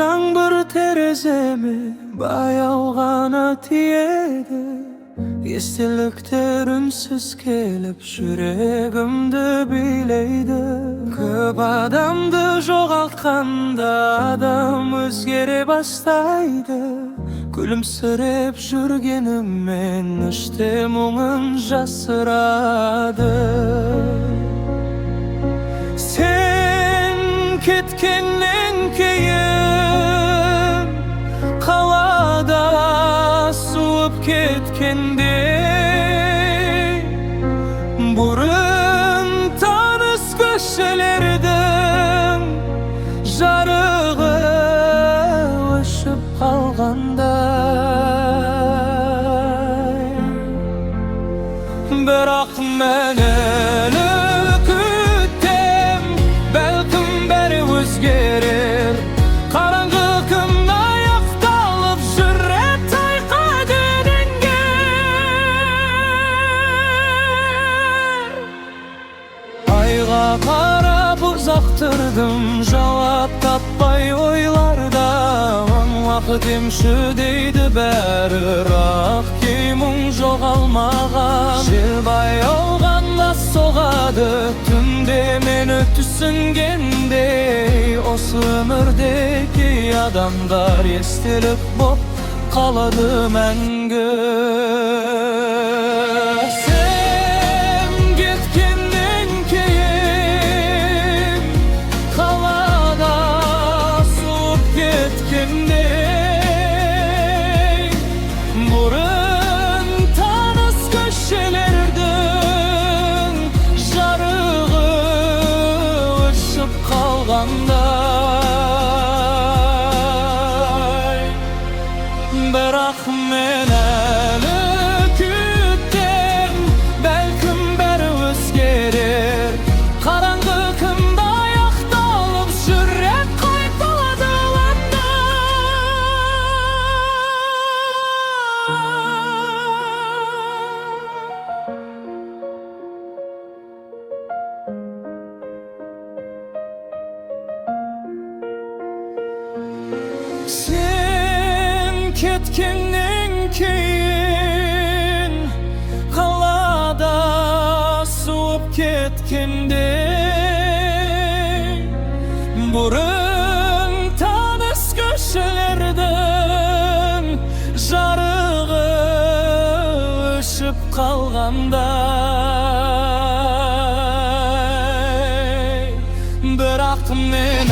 жаңбыр тереземе баяу ғана тиеді. Естеліктер үнсіз келіп жүрегімді билейді. Көп адамды жоғалтқанда адам өзгере бастайды. Күлімсіреп жүргеніммен іште мұңын жасырады. Sen кеткеннен кейін қалада суып кеткенде, бұрын таныс көшелердің жарығы өшіп қалғандай. Бірақ мен әлі күтем, бәлкім бәрі өзгерер. Қараңғы күн аяқталып жүрер тайқа денеңгер. Айға қарап ұзақ тұрдым, жауап таппай ойларда. Уақыт емші дейді бәрі, ақ мұң жоғалмаған. Жел баяу ғана соғады, түнде мені түсінгендей. Осы өмірдегі адамдар естелік боп қалады мәңгі. Сен кеткеннен кейін қалада суып кеткенде, бұрын таныс көшелердің жарығы өшіп қалғандай. Бірақ мен әлі күтем, бәлкім бәрі өзгерер. Қараңғы күнді аяқталып жүрек қайталады алаңда. Sen кеткеннен кейін қалада суып кеткенде, бұрын таныс көшелердің жарығы өшіп қалғандай. Бірақ мен